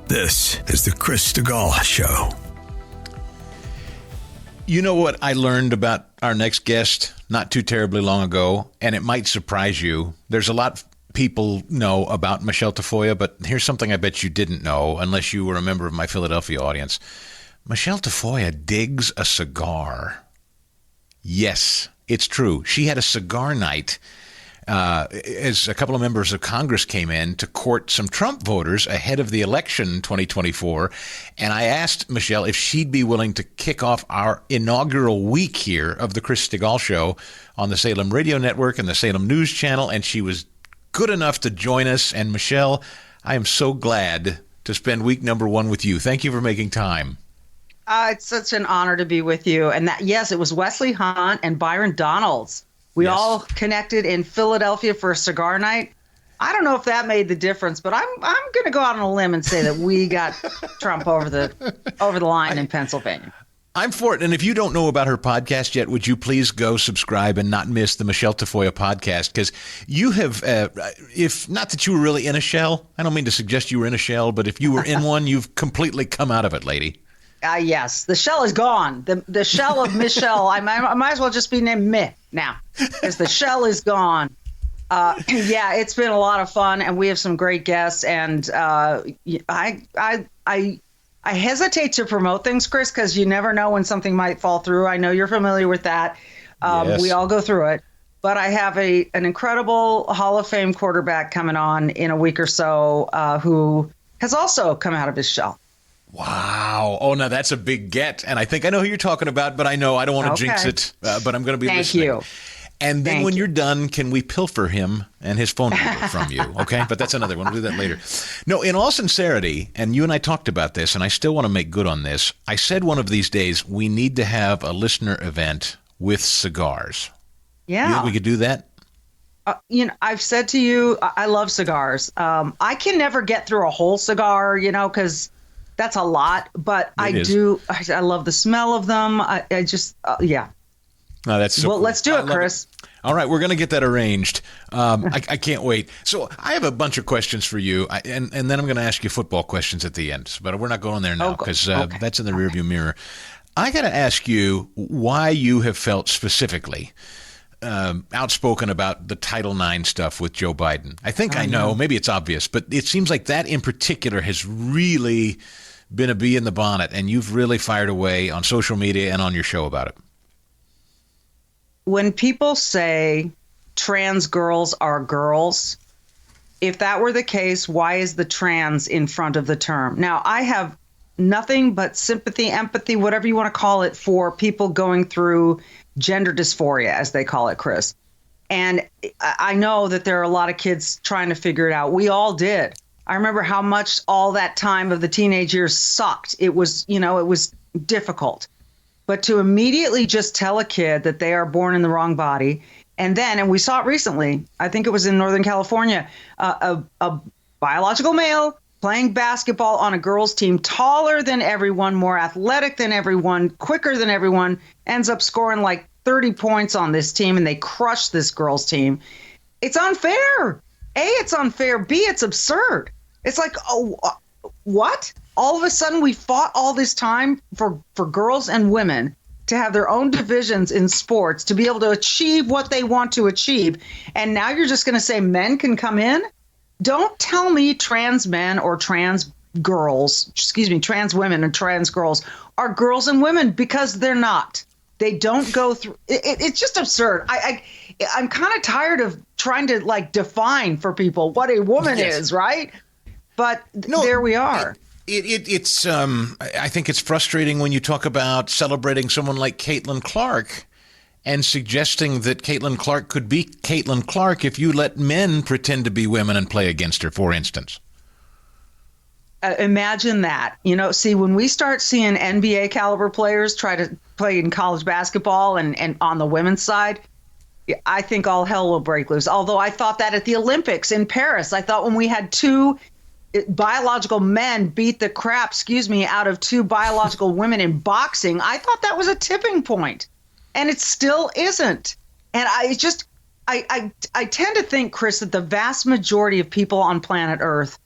This is the Chris Stigall Show. You know what I learned about our next guest not too terribly long ago, and it might surprise you. There's a lot people know about Michele Tafoya, but here's something I bet you didn't know unless you were a member of my Philadelphia audience. Michele Tafoya digs a cigar. Yes, it's true. She had a cigar night as a couple of members of Congress came in to court some Trump voters ahead of the election 2024. And I asked Michele if she'd be willing to kick off our inaugural week here of the Chris Stigall Show on the Salem Radio Network and the Salem News Channel. And she was good enough to join us. And Michele, I am so glad to spend week number one with you. Thank you for making time. It's such an honor to be with you. And that, yes, it was Wesley Hunt and Byron Donalds. We all connected in Philadelphia for a cigar night. I don't know if that made the difference, but I'm going to go out on a limb and say that we got Trump over the line in Pennsylvania. I'm for it. And if you don't know about her podcast yet, would you please go subscribe and not miss the Michele Tafoya podcast? Because you have, if not that you were really in a shell, I don't mean to suggest you were in a shell, but if you were in one, you've completely come out of it, lady. Yes, the shell is gone. The shell of Michele. I might as well just be named Mih now, because the shell is gone. Yeah, it's been a lot of fun, and we have some great guests. And I hesitate to promote things, Chris, because you never know when something might fall through. I know you're familiar with that. Yes. We all go through it. But I have an incredible Hall of Fame quarterback coming on in a week or so who has also come out of his shell. Wow. Oh, now that's a big get. And I think I know who you're talking about, but I know I don't want to jinx it, but I'm going to be listening. Thank you. And then when you're done, can we pilfer him and his phone number from you? Okay. But that's another one. We'll do that later. No, in all sincerity, and you and I talked about this, and I still want to make good on this. I said one of these days, we need to have a listener event with cigars. Yeah. You think we could do that? I've said to you, I love cigars. I can never get through a whole cigar, because that's a lot, but I love the smell of them. I just, yeah. No, that's so well, cool. Let's do it, Chris. All right, we're going to get that arranged. I can't wait. So I have a bunch of questions for you, and then I'm going to ask you football questions at the end, but we're not going there now because that's in the rearview mirror. I got to ask you why you have felt specifically outspoken about the Title IX stuff with Joe Biden. I think I know. Maybe it's obvious, but it seems like that in particular has really been a bee in the bonnet, and you've really fired away on social media and on your show about it. When people say trans girls are girls, if that were the case, why is the trans in front of the term? Now, I have nothing but sympathy, empathy, whatever you want to call it, for people going through gender dysphoria, as they call it, Chris. And I know that there are a lot of kids trying to figure it out. We all did. I remember how much all that time of the teenage years sucked. It was, it was difficult. But to immediately just tell a kid that they are born in the wrong body, and we saw it recently, I think it was in Northern California, a biological male playing basketball on a girls' team, taller than everyone, more athletic than everyone, quicker than everyone, ends up scoring like 30 points on this team, and they crush this girls' team. It's unfair. A, it's unfair. B, it's absurd. It's like, what? All of a sudden, we fought all this time for girls and women to have their own divisions in sports, to be able to achieve what they want to achieve. And now you're just going to say men can come in? Don't tell me trans men or trans women and trans girls are girls and women, because they're not. They don't go through. It's just absurd. I'm kind of tired of trying to define for people what a woman is, right? But there we are. It's I think it's frustrating when you talk about celebrating someone like Caitlin Clark and suggesting that Caitlin Clark could be Caitlin Clark if you let men pretend to be women and play against her, for instance. Imagine that. See, when we start seeing NBA caliber players try to play in college basketball and on the women's side, I think all hell will break loose. Although I thought that at the Olympics in Paris, I thought when we had two biological men beat the crap, out of two biological women in boxing, I thought that was a tipping point. And it still isn't. And I tend to think, Chris, that the vast majority of people on planet Earth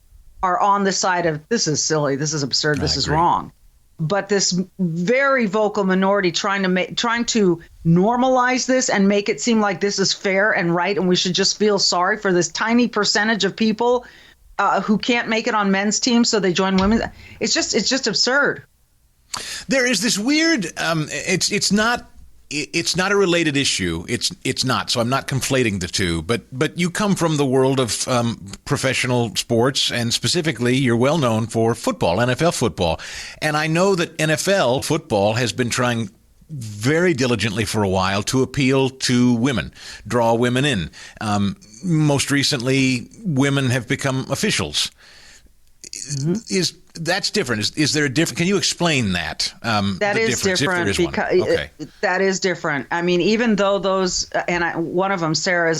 are on the side of this is silly, this is absurd, this is agree. wrong. But this very vocal minority trying to normalize this and make it seem like this is fair and right, and we should just feel sorry for this tiny percentage of people who can't make it on men's teams, so they join women's. It's just absurd. There is this weird. It's not a related issue. It's not. So I'm not conflating the two. But you come from the world of professional sports, and specifically, you're well known for football, NFL football. And I know that NFL football has been trying very diligently for a while to appeal to women, draw women in. Most recently, women have become officials. Mm-hmm. That's different? Is there a different? Can you explain that? That is different because that is different. I mean, even though those one of them, Sarah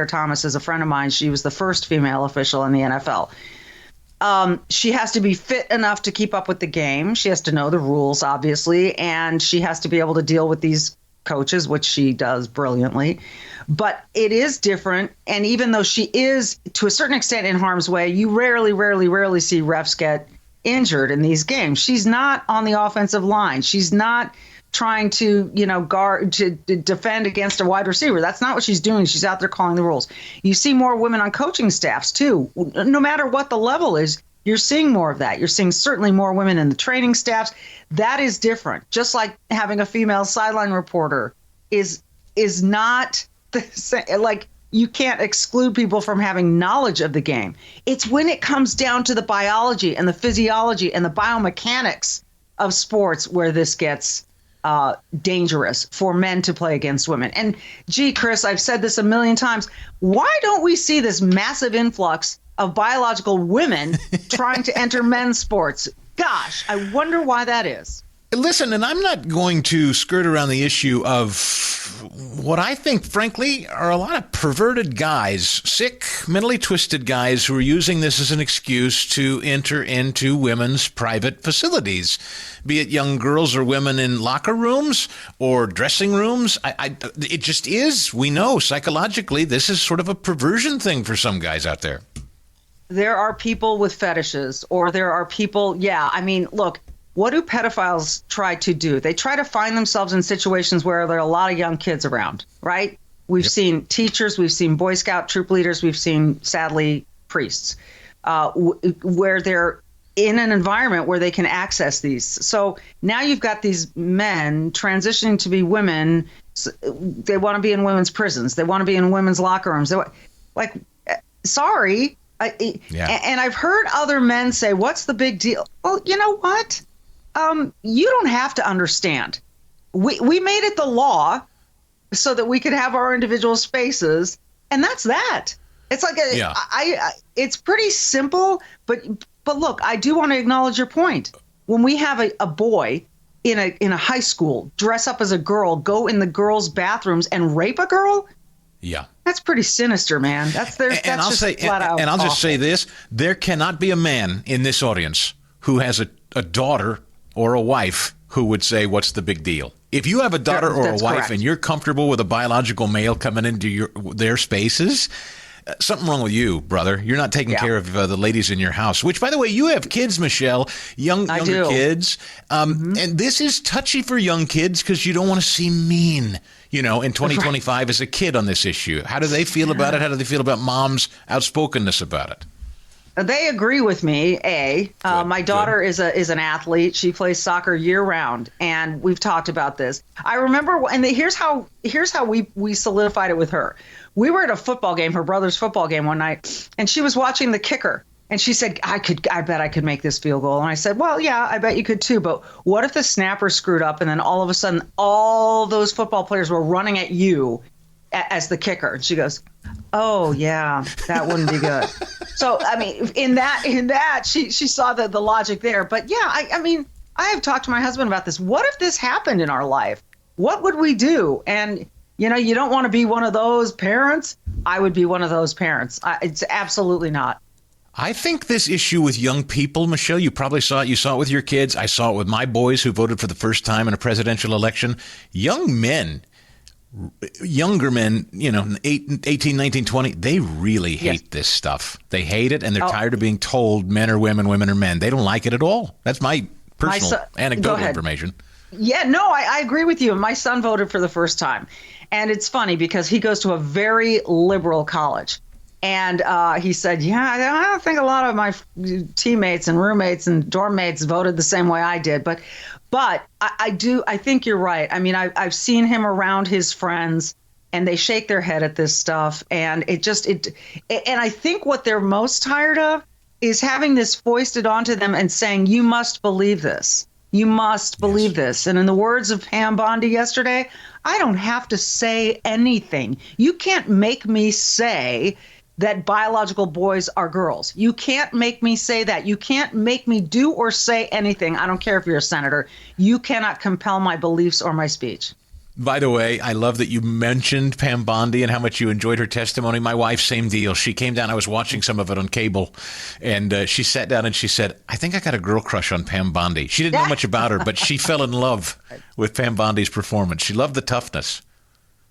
Thomas, is a friend of mine. She was the first female official in the NFL. She has to be fit enough to keep up with the game. She has to know the rules, obviously, and she has to be able to deal with these coaches, which she does brilliantly. But it is different. And even though she is, to a certain extent, in harm's way, you rarely see refs get injured in these games. She's not on the offensive line. She's not trying to, guard, to defend against a wide receiver. That's not what she's doing. She's out there calling the rules. You see more women on coaching staffs, too. No matter what the level is, you're seeing more of that. You're seeing certainly more women in the training staffs. That is different. Just like having a female sideline reporter is not the same. Like, you can't exclude people from having knowledge of the game. It's when it comes down to the biology and the physiology and the biomechanics of sports where this gets dangerous for men to play against women. And gee, Chris, I've said this a million times. Why don't we see this massive influx of biological women trying to enter men's sports? Gosh, I wonder why that is. Listen, and I'm not going to skirt around the issue of what I think, frankly, are a lot of perverted guys, sick, mentally twisted guys who are using this as an excuse to enter into women's private facilities, be it young girls or women in locker rooms or dressing rooms. It just is. We know psychologically this is sort of a perversion thing for some guys out there. There are people with fetishes, or there are people, look, what do pedophiles try to do? They try to find themselves in situations where there are a lot of young kids around, right? We've seen teachers, we've seen Boy Scout troop leaders, we've seen, sadly, priests, where they're in an environment where they can access these. So now you've got these men transitioning to be women. They want to be in women's prisons. They want to be in women's locker rooms. Sorry. And I've heard other men say, what's the big deal? Well, you know what? You don't have to understand. We made it the law so that we could have our individual spaces, and that's that. It's like it's pretty simple, but look, I do want to acknowledge your point. When we have a boy in a high school dress up as a girl, go in the girls' bathrooms and rape a girl, that's pretty sinister, man. That's I'll just say this: there cannot be a man in this audience who has a daughter or a wife who would say, what's the big deal? If you have a daughter or a wife correct. And you're comfortable with a biological male coming into their spaces, something wrong with you, brother. You're not taking care of the ladies in your house, which, by the way, you have kids, Michele, younger kids. And this is touchy for young kids because you don't want to seem mean, in 2025 as a kid on this issue. How do they feel about it? How do they feel about mom's outspokenness about it? They agree with me. My daughter is an athlete. She plays soccer year round, and we've talked about this. I remember, and here's how we solidified it with her. We were at a football game, her brother's football game one night, and she was watching the kicker. And she said, I bet I could make this field goal. And I said, well, yeah, I bet you could too. But what if the snapper screwed up and then all of a sudden all those football players were running at you as the kicker? And she goes, oh, yeah, that wouldn't be good. So, I mean, in that, she saw the logic there. But, yeah, I have talked to my husband about this. What if this happened in our life? What would we do? And, you don't want to be one of those parents. I would be one of those parents. It's absolutely not. I think this issue with young people, Michele, you probably saw it. You saw it with your kids. I saw it with my boys who voted for the first time in a presidential election. Young men younger men, 18, 19, 20, they really hate this stuff. They hate it, and they're tired of being told men are women, women are men. They don't like it at all. That's my personal anecdotal information. Yeah, no, I agree with you. My son voted for the first time. And it's funny because he goes to a very liberal college. And he said, I don't think a lot of my teammates and roommates and dorm mates voted the same way I did. But I think you're right. I mean, I've seen him around his friends, and they shake their head at this stuff. And and I think what they're most tired of is having this foisted onto them and saying, you must believe this. You must believe this. And in the words of Pam Bondi yesterday, I don't have to say anything. You can't make me say that biological boys are girls. You can't make me say that. You can't make me do or say anything. I don't care if you're a senator. You cannot compel my beliefs or my speech. By the way, I love that you mentioned Pam Bondi and how much you enjoyed her testimony. My wife, same deal. She came down. I was watching some of it on cable, and she sat down and she said, I think I got a girl crush on Pam Bondi. She didn't know much about her, but she fell in love with Pam Bondi's performance. She loved the toughness.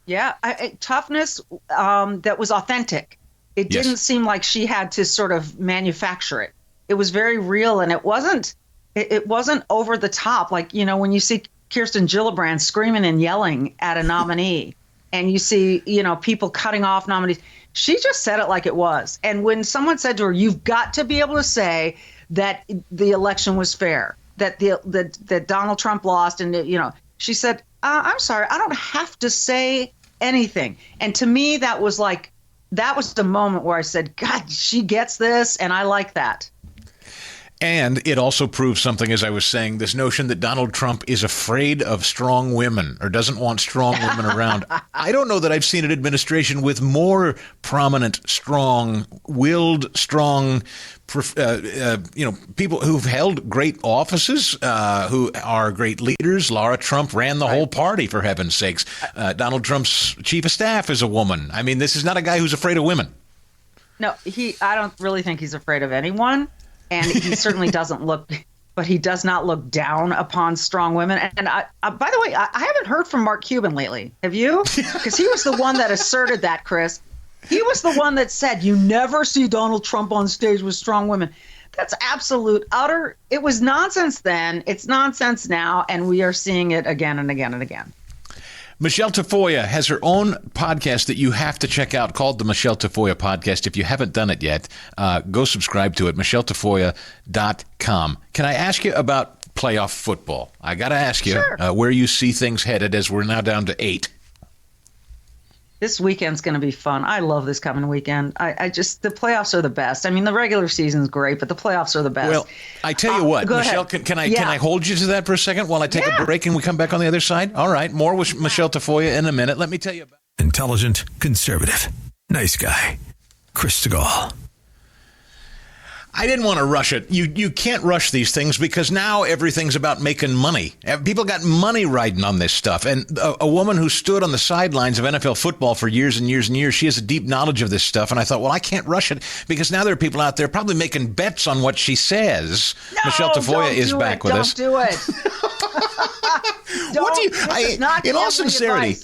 Yeah, toughness that was authentic. It didn't seem like she had to sort of manufacture it. It was very real, and it wasn't over the top. Like, when you see Kirsten Gillibrand screaming and yelling at a nominee, and you see, people cutting off nominees. She just said it like it was. And when someone said to her, you've got to be able to say that the election was fair, that Donald Trump lost, and, she said, I'm sorry, I don't have to say anything. And to me, that was the moment where I said, God, she gets this, and I like that. And it also proves something, as I was saying, this notion that Donald Trump is afraid of strong women or doesn't want strong women around. I don't know that I've seen an administration with more prominent, strong-willed, strong, people who've held great offices, who are great leaders. Laura Trump ran the whole party, for heaven's sakes. Donald Trump's chief of staff is a woman. I mean, this is not a guy who's afraid of women. No, I don't really think he's afraid of anyone. And he certainly he does not look down upon strong women. And by the way, I haven't heard from Mark Cuban lately. Have you? Because he was the one that asserted that, Chris. He was the one that said, you never see Donald Trump on stage with strong women. That's absolute, utter. It was nonsense then. It's nonsense now. And we are seeing it again and again and again. Michele Tafoya has her own podcast that you have to check out called the Michele Tafoya Podcast. If you haven't done it yet, go subscribe to it, micheletaffoya.com. Can I ask you about playoff football? I got to ask you where you see things headed as we're now down to 8. This weekend's going to be fun. I love this coming weekend. The playoffs are the best. I mean, the regular season's great, but the playoffs are the best. Well, I tell you what, Michele, can I hold you to that for a second while I take a break and we come back on the other side? All right, more with Michele Tafoya in a minute. Let me tell you about intelligent, conservative, nice guy, Chris Stigall. I didn't want to rush it. You can't rush these things because now everything's about making money. People got money riding on this stuff. And a woman who stood on the sidelines of NFL football for years and years and years, she has a deep knowledge of this stuff. And I thought, well, I can't rush it because now there are people out there probably making bets on what she says. No, Michele Tafoya is back with us. Don't do it. In all sincerity,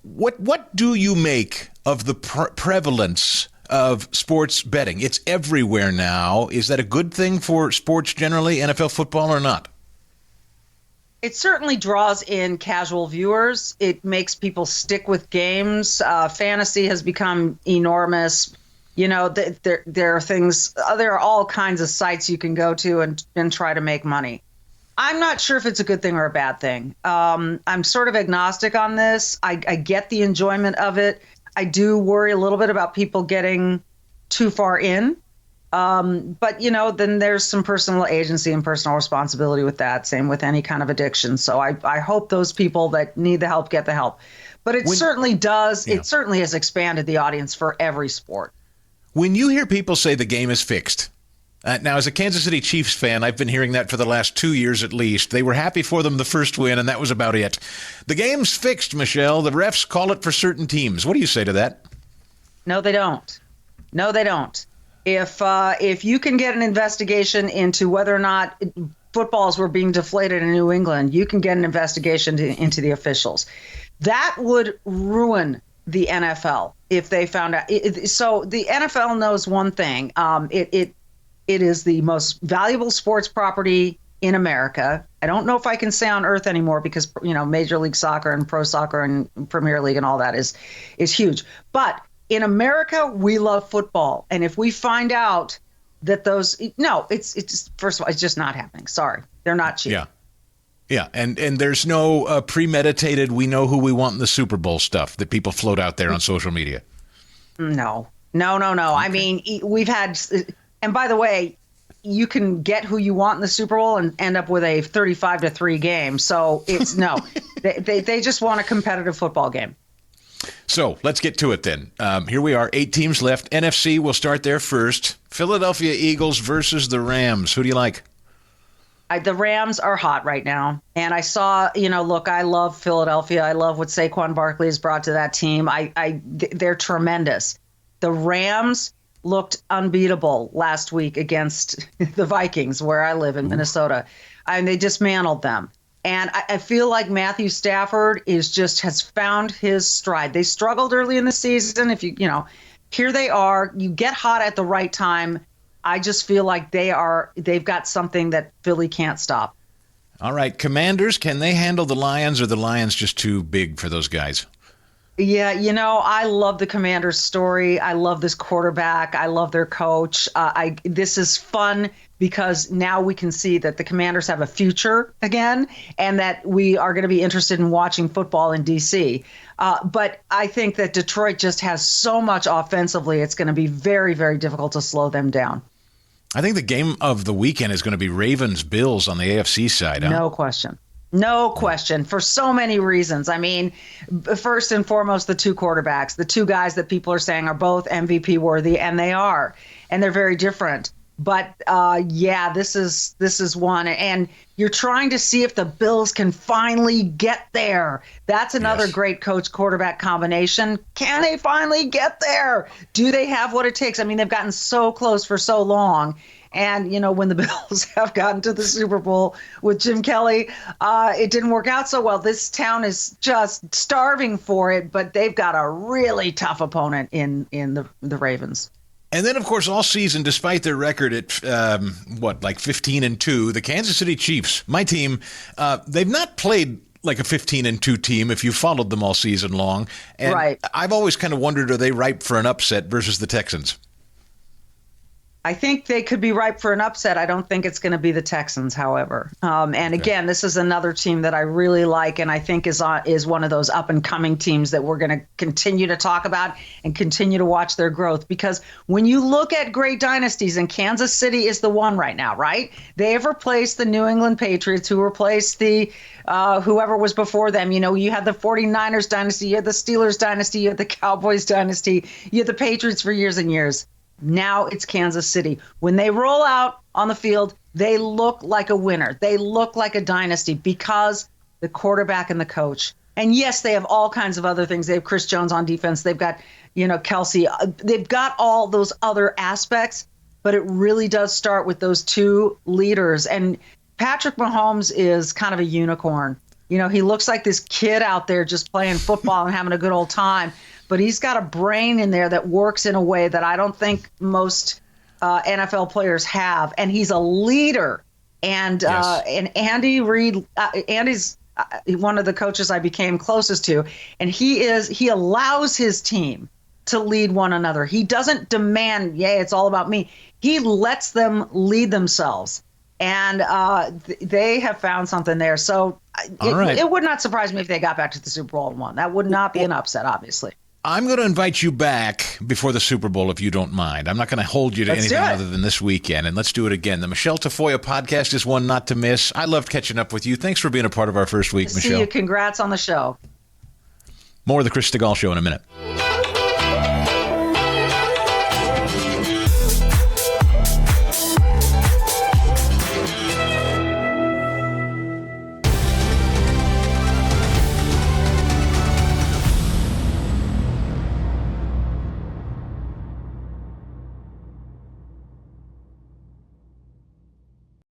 what do you make of the prevalence of sports betting? It's everywhere now. Is that a good thing for sports generally, NFL football, or not? It certainly draws in casual viewers. It makes people stick with games. Fantasy has become enormous. There are things. There are all kinds of sites you can go to and try to make money. I'm not sure if it's a good thing or a bad thing. I'm sort of agnostic on this. I get the enjoyment of it. I do worry a little bit about people getting too far in. But, then there's some personal agency and personal responsibility with that. Same with any kind of addiction. So I hope those people that need the help get the help. But it certainly does. Yeah. It certainly has expanded the audience for every sport. When you hear people say the game is fixed, now, as a Kansas City Chiefs fan, I've been hearing that for the last 2 years at least. They were happy for them the first win, and that was about it. The game's fixed, Michele. The refs call it for certain teams. What do you say to that? No, they don't. If you can get an investigation into whether or not footballs were being deflated in New England, you can get an investigation into the officials. That would ruin the NFL if they found out. So the NFL knows one thing. It is the most valuable sports property in America. I don't know if I can say on earth anymore because, Major League Soccer and Pro Soccer and Premier League and all that is huge. But in America, we love football. And if we find out that it's first of all, it's just not happening. Sorry. They're not cheap. Yeah. Yeah. And there's no premeditated, we know who we want in the Super Bowl stuff that people float out there on social media. No. Okay. I mean, we've had, and by the way, you can get who you want in the Super Bowl and end up with a 35-3 game. So it's they just want a competitive football game. So let's get to it then. Here we are, 8 teams left. NFC, we'll start there first. Philadelphia Eagles versus the Rams. Who do you like? The Rams are hot right now. And I saw, look, I love Philadelphia. I love what Saquon Barkley has brought to that team. They're tremendous. The Rams looked unbeatable last week against the Vikings, where I live in Minnesota. And they dismantled them. And I feel like Matthew Stafford has found his stride. They struggled early in the season. Here they are. You get hot at the right time. I just feel like they've got something that Philly can't stop. All right. Commanders, can they handle the Lions, or the Lions just too big for those guys? Yeah, I love the Commanders' story. I love this quarterback. I love their coach. This is fun because now we can see that the Commanders have a future again, and that we are going to be interested in watching football in D.C. But I think that Detroit just has so much offensively, it's going to be very, very difficult to slow them down. I think the game of the weekend is going to be Ravens-Bills on the AFC side. Huh? No question, for so many reasons. I mean, first and foremost, the two quarterbacks, the two guys that people are saying are both MVP worthy, and they are, and they're very different. But this is one, and you're trying to see if the Bills can finally get there. That's another great coach-quarterback combination. Can they finally get there? Do they have what it takes? I mean, they've gotten so close for so long. And, when the Bills have gotten to the Super Bowl with Jim Kelly, it didn't work out so well. This town is just starving for it, but they've got a really tough opponent in the Ravens. And then, of course, all season, despite their record at, 15-2, the Kansas City Chiefs, my team, they've not played like a 15-2 team if you followed them all season long. And right. I've always kind of wondered, are they ripe for an upset versus the Texans? I think they could be ripe for an upset. I don't think it's going to be the Texans, however. Again, this is another team that I really like, and I think is one of those up-and-coming teams that we're going to continue to talk about and continue to watch their growth. Because when you look at great dynasties, and Kansas City is the one right now, right? They have replaced the New England Patriots, who replaced the whoever was before them. You had the 49ers dynasty, you had the Steelers dynasty, you had the Cowboys dynasty, you had the Patriots for years and years. Now it's Kansas City. When they roll out on the field, they look like a winner. They look like a dynasty because the quarterback and the coach. And yes, they have all kinds of other things. They have Chris Jones on defense. They've got, Kelsey. They've got all those other aspects, but it really does start with those two leaders. And Patrick Mahomes is kind of a unicorn. He looks like this kid out there just playing football and having a good old time. But he's got a brain in there that works in a way that I don't think most NFL players have. And he's a leader. And and Andy Reid, Andy's one of the coaches I became closest to. And he allows his team to lead one another. He doesn't demand, it's all about me. He lets them lead themselves. And they have found something there. So it would not surprise me if they got back to the Super Bowl and won. That would not be an upset, obviously. I'm going to invite you back before the Super Bowl, if you don't mind. I'm not going to hold you to anything other than this weekend, and let's do it again. The Michele Tafoya Podcast is one not to miss. I loved catching up with you. Thanks for being a part of our first week, Michele. See you. Congrats on the show. More of the Chris Stigall Show in a minute.